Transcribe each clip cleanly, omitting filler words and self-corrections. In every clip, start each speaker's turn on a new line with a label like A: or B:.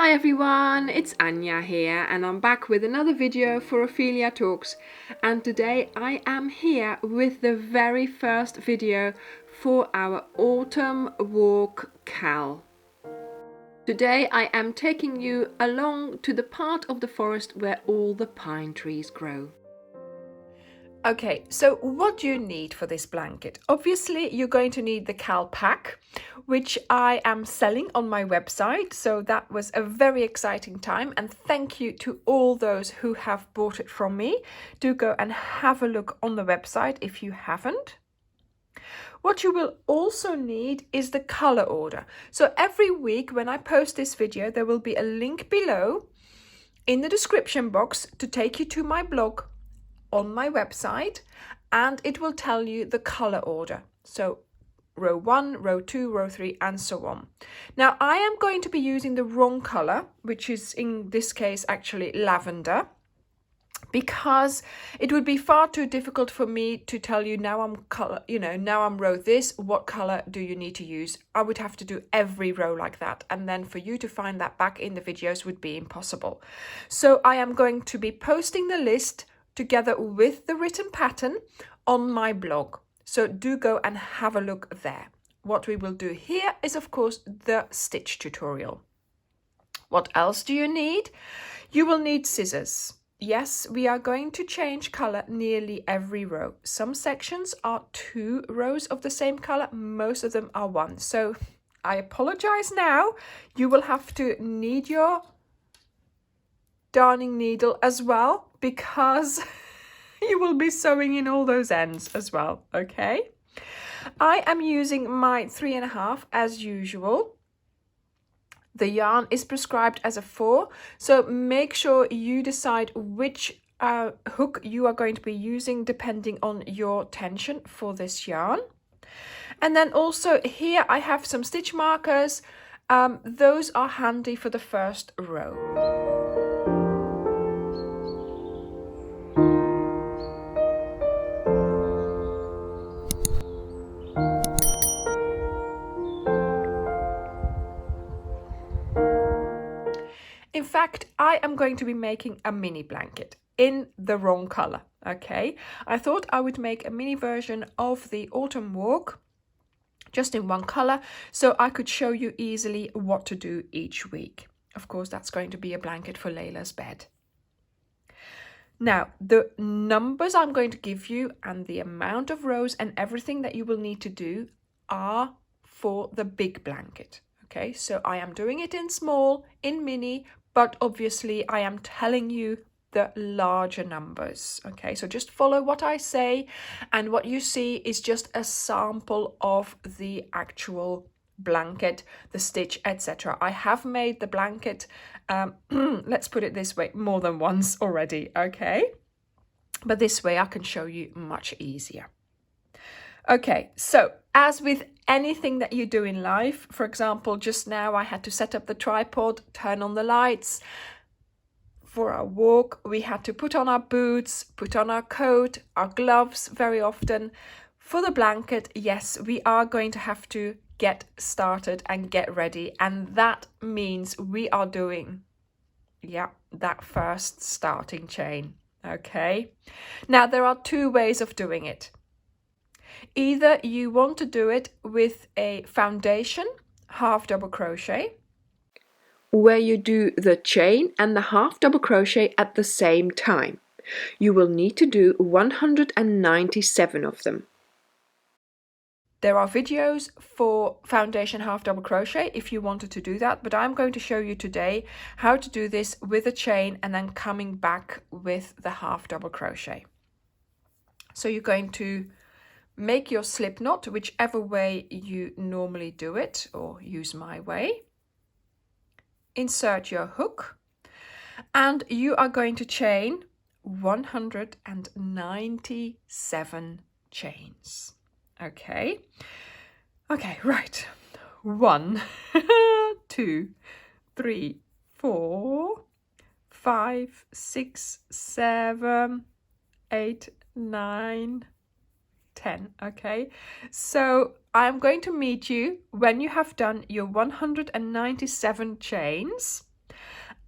A: Hi everyone, it's Anja here and I'm back with another video for Ophelia Talks, and today I am here with the very first video for our autumn walk Cal. Today I am taking you along to the part of the forest where all the pine trees grow. Okay, so what do you need for this blanket? Obviously, you're going to need the Cal pack, which I am selling on my website. So that was a very exciting time, and thank you to all those who have bought it from me. Do go and have a look on the website if you haven't. What you will also need is the color order. So every week when I post this video, there will be a link below in the description box to take you to my blog on my website, and it will tell you the color order. So row 1, row 2, row 3, and so on. Now I am going to be using the wrong color, which is in this case actually lavender, because it would be far too difficult for me to tell you now I'm color, now I'm row this, what color do you need to use? I would have to do every row like that, and then for you to find that back in the videos would be impossible. So I am going to be posting the list together with the written pattern on my blog. So do go and have a look there. What we will do here is of course the stitch tutorial. What else do you need? You will need scissors. Yes, we are going to change color nearly every row. Some sections are 2 rows of the same color, most of them are 1. So I apologize now. You will have to need your darning needle as well, because you will be sewing in all those ends as well. Okay, I am using my 3.5 as usual. The yarn is prescribed as a 4, so make sure you decide which hook you are going to be using depending on your tension for this yarn. And then also here I have some stitch markers. Those are handy for the first row. In fact, I am going to be making a mini blanket in the wrong color, okay? I thought I would make a mini version of the autumn walk just in one color, so I could show you easily what to do each week. Of course, that's going to be a blanket for Layla's bed. Now, the numbers I'm going to give you and the amount of rows and everything that you will need to do are for the big blanket. Okay, so I am doing it in small, in mini, but obviously I am telling you the larger numbers. Okay, so just follow what I say, and what you see is just a sample of the actual blanket, the stitch, etc. I have made the blanket, let's put it this way, more than once already, okay? But this way I can show you much easier. Okay, so as with anything that you do in life, for example, just now I had to set up the tripod, turn on the lights. For our walk, we had to put on our boots, put on our coat, our gloves very often. For the blanket, yes, we are going to have to get started and get ready, and that means we are doing, that first starting chain, okay? Now, there are 2 ways of doing it. Either you want to do it with a foundation half double crochet, where you do the chain and the half double crochet at the same time. You will need to do 197 of them. There are videos for foundation half double crochet if you wanted to do that, but I'm going to show you today how to do this with a chain and then coming back with the half double crochet. So you're going to make your slip knot whichever way you normally do it, or use my way. Insert your hook, and you are going to chain 197 chains. Okay, right. 1, 2, 3, 4, 5, 6, 7, 8, 9, 10. Okay, so I'm going to meet you when you have done your 197 chains,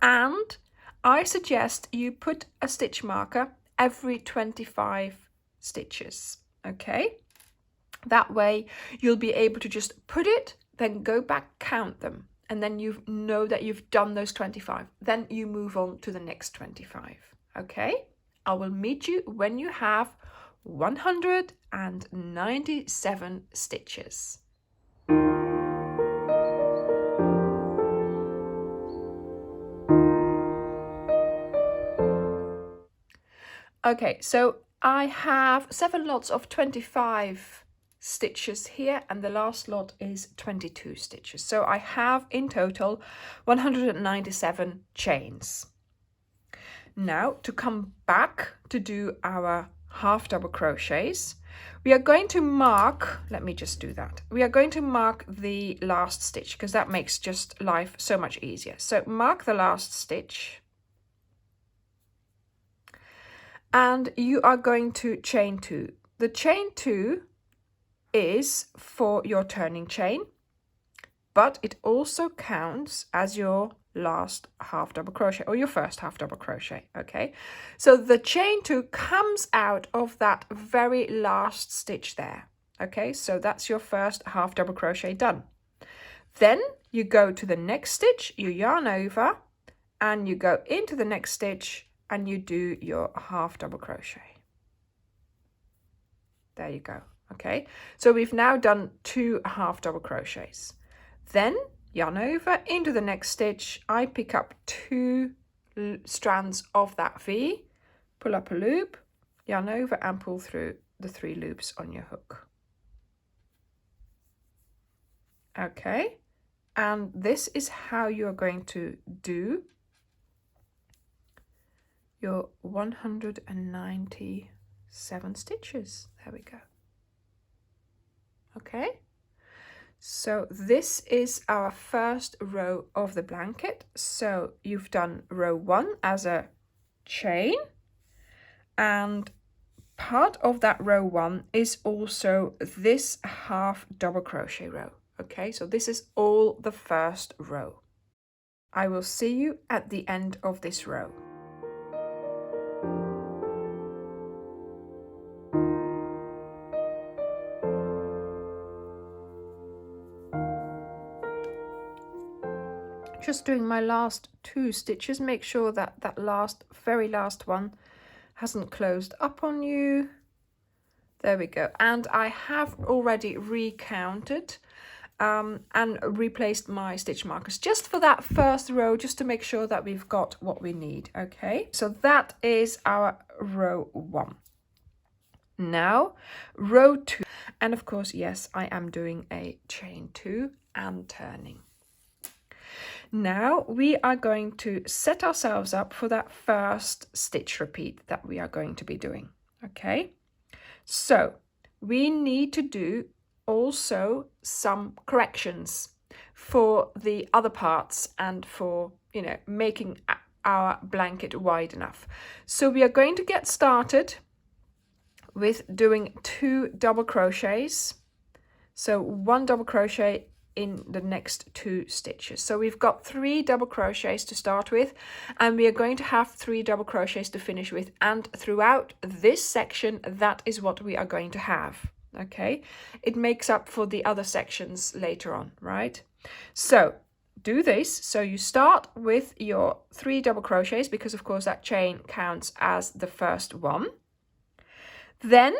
A: And I suggest you put a stitch marker every 25 stitches, okay? That way you'll be able to just put it, then go back, count them, and then you know that you've done those 25. Then you move on to the next 25, okay? I will meet you when you have 197 stitches. Okay, so I have 7 lots of 25 stitches here, and the last lot is 22 stitches. So I have in total 197 chains. Now to come back to do our half double crochets, we are going to mark, let me just do that. We are going to mark the last stitch because that makes just life so much easier. So mark the last stitch. And you are going to chain 2. The chain 2 is for your turning chain, but it also counts as your last half double crochet or your first half double crochet, okay? So the chain 2 comes out of that very last stitch there, okay? So that's your first half double crochet done. Then you go to the next stitch, you yarn over, and you go into the next stitch and you do your half double crochet. There you go. Okay, so we've now done 2 half double crochets. Then yarn over into the next stitch. I pick up 2 strands of that V, pull up a loop, yarn over and pull through the 3 loops on your hook. Okay, and this is how you are going to do your 197 stitches. There we go. Okay, so this is our first row of the blanket. So you've done row 1 as a chain, and part of that row 1 is also this half double crochet row. Okay, so this is all the first row. I will see you at the end of this row. Just doing my last 2 stitches, make sure that that very last one hasn't closed up on you. There we go. And I have already recounted and replaced my stitch markers just for that first row, just to make sure that we've got what we need. Okay, so that is our row 1. Now row 2, and of course, yes, I am doing a chain 2 and turning. Now we are going to set ourselves up for that first stitch repeat that we are going to be doing. Okay, so we need to do also some corrections for the other parts and for, you know, making our blanket wide enough. So we are going to get started with doing 2 double crochets. So 1 double crochet in the next 2 stitches. So we've got 3 double crochets to start with, and we are going to have 3 double crochets to finish with, and throughout this section that is what we are going to have. Okay, it makes up for the other sections later on, right? So do this. So you start with your 3 double crochets, because of course that chain counts as the first one. Then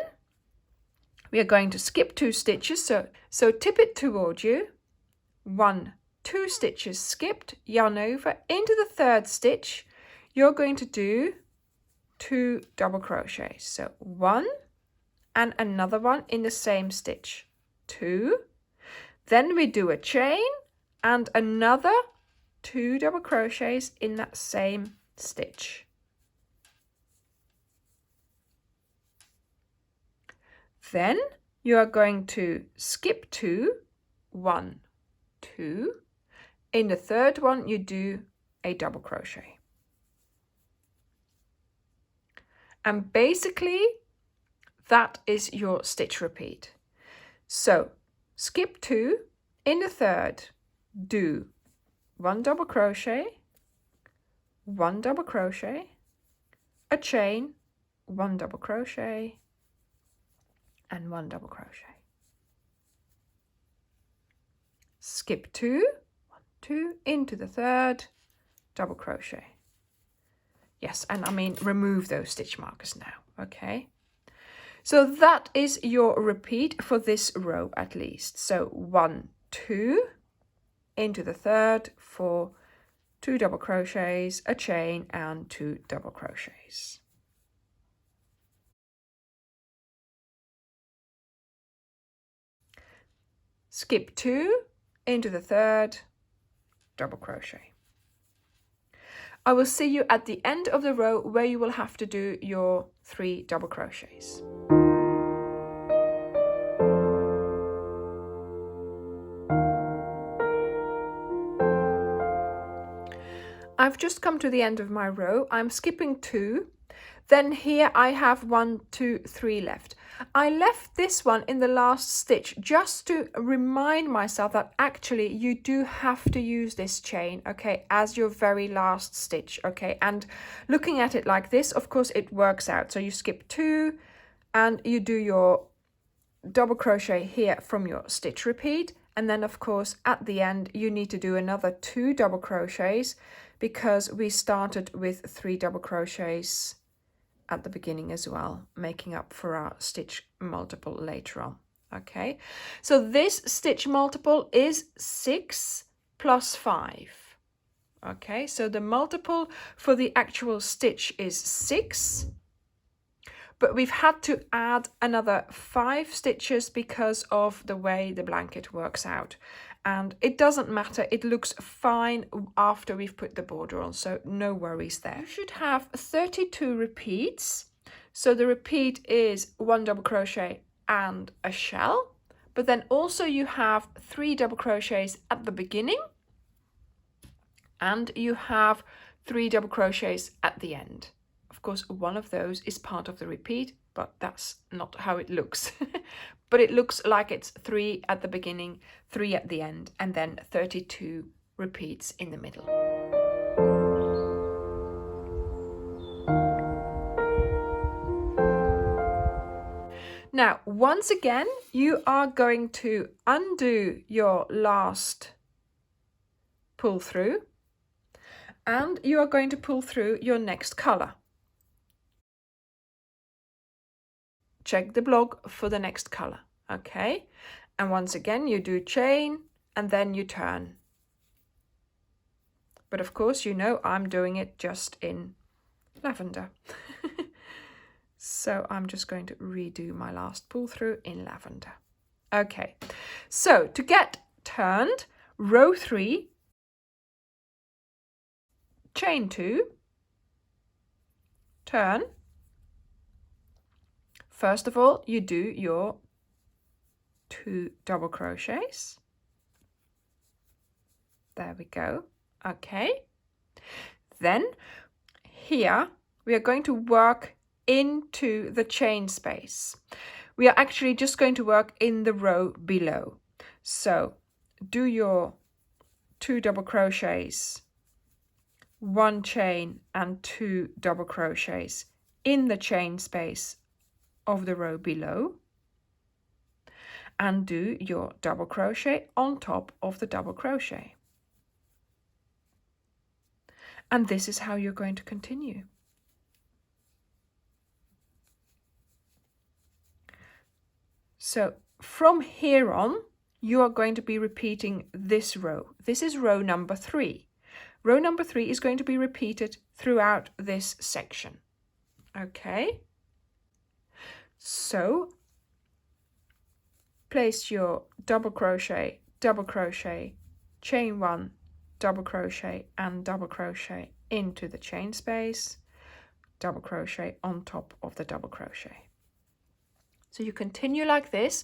A: we are going to skip 2 stitches, so tip it toward you, 1, 2 stitches skipped, yarn over into the 3rd stitch. You're going to do 2 double crochets, so 1 and another one in the same stitch, 2. Then we do a chain and another 2 double crochets in that same stitch. Then you are going to skip 2, 1, 2. In the 3rd one you do a double crochet. And basically that is your stitch repeat. So skip 2, in the 3rd do 1 double crochet, 1 double crochet, a chain, 1 double crochet, and 1 double crochet. Skip 2, 1, 2, into the 3rd, double crochet. Yes, and I mean remove those stitch markers now, okay? So that is your repeat for this row at least. So 1, 2, into the 3rd for 2 double crochets, a chain, and 2 double crochets. Skip 2, into the 3rd, double crochet. I will see you at the end of the row where you will have to do your 3 double crochets. I've just come to the end of my row. I'm skipping 2. Then here I have 1, 2, 3 left. I left this one in the last stitch just to remind myself that actually you do have to use this chain, okay, as your very last stitch, okay? And looking at it like this, of course, it works out. So you skip 2 and you do your double crochet here from your stitch repeat. And then, of course, at the end, you need to do another 2 double crochets because we started with 3 double crochets at the beginning as well, making up for our stitch multiple later on. Okay, so this stitch multiple is 6 plus 5. Okay, so the multiple for the actual stitch is 6, but we've had to add another 5 stitches because of the way the blanket works out. And it doesn't matter, it looks fine after we've put the border on, so no worries there. You should have 32 repeats. So the repeat is 1 double crochet and a shell, but then also you have 3 double crochets at the beginning, and you have 3 double crochets at the end. Of course, one of those is part of the repeat, but that's not how it looks. But it looks like it's 3 at the beginning, 3 at the end, and then 32 repeats in the middle. Now, once again, you are going to undo your last pull through, and you are going to pull through your next color. Check the blog for the next color, okay? And once again, you do chain and then you turn. But of course, you know I'm doing it just in lavender. So I'm just going to redo my last pull through in lavender. Okay, so to get turned, row 3, chain 2, turn. First of all, you do your 2 double crochets. There we go. Okay. Then here we are going to work into the chain space. We are actually just going to work in the row below. So do your 2 double crochets, 1 chain and 2 double crochets in the chain space of the row below, and do your double crochet on top of the double crochet. And this is how you're going to continue. So from here on, you are going to be repeating this row. This is row number 3. Row number 3 is going to be repeated throughout this section. Okay? So place your double crochet, chain 1, double crochet and double crochet into the chain space, double crochet on top of the double crochet. So you continue like this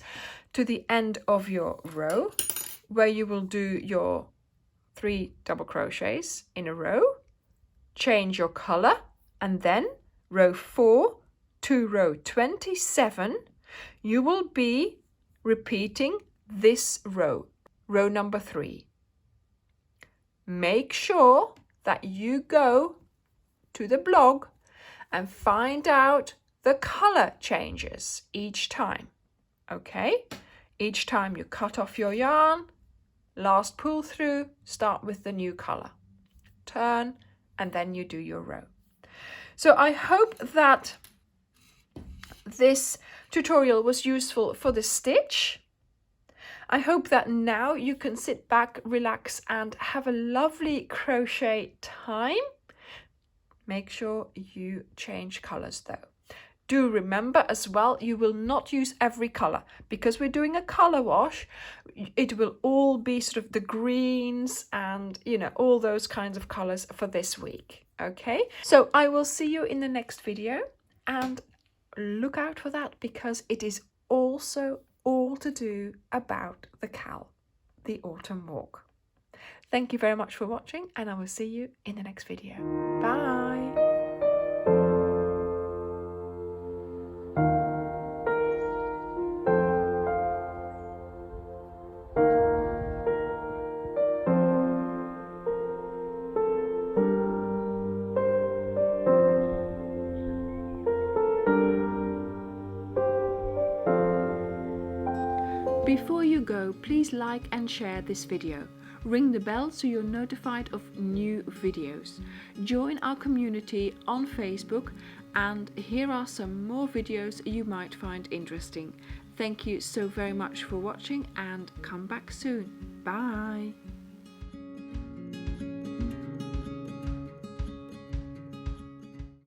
A: to the end of your row, where you will do your 3 double crochets in a row, change your color, and then row 4 to row 27, you will be repeating this row, row number 3. Make sure that you go to the blog and find out the color changes each time. Okay? Each time you cut off your yarn, last pull through, start with the new color. Turn, and then you do your row. So I hope that this tutorial was useful for the stitch. I hope that now you can sit back, relax, and have a lovely crochet time. Make sure you change colors though. Do remember as well, you will not use every color because we're doing a color wash. It will all be sort of the greens and, you know, all those kinds of colors for this week. Okay, so I will see you in the next video, and look out for that because it is also all to do about the cowl, the autumn walk. Thank you very much for watching, and I will see you in the next video. Bye. Before you go, please like and share this video. Ring the bell so you're notified of new videos. Join our community on Facebook, and here are some more videos you might find interesting. Thank you so very much for watching, and come back soon. Bye!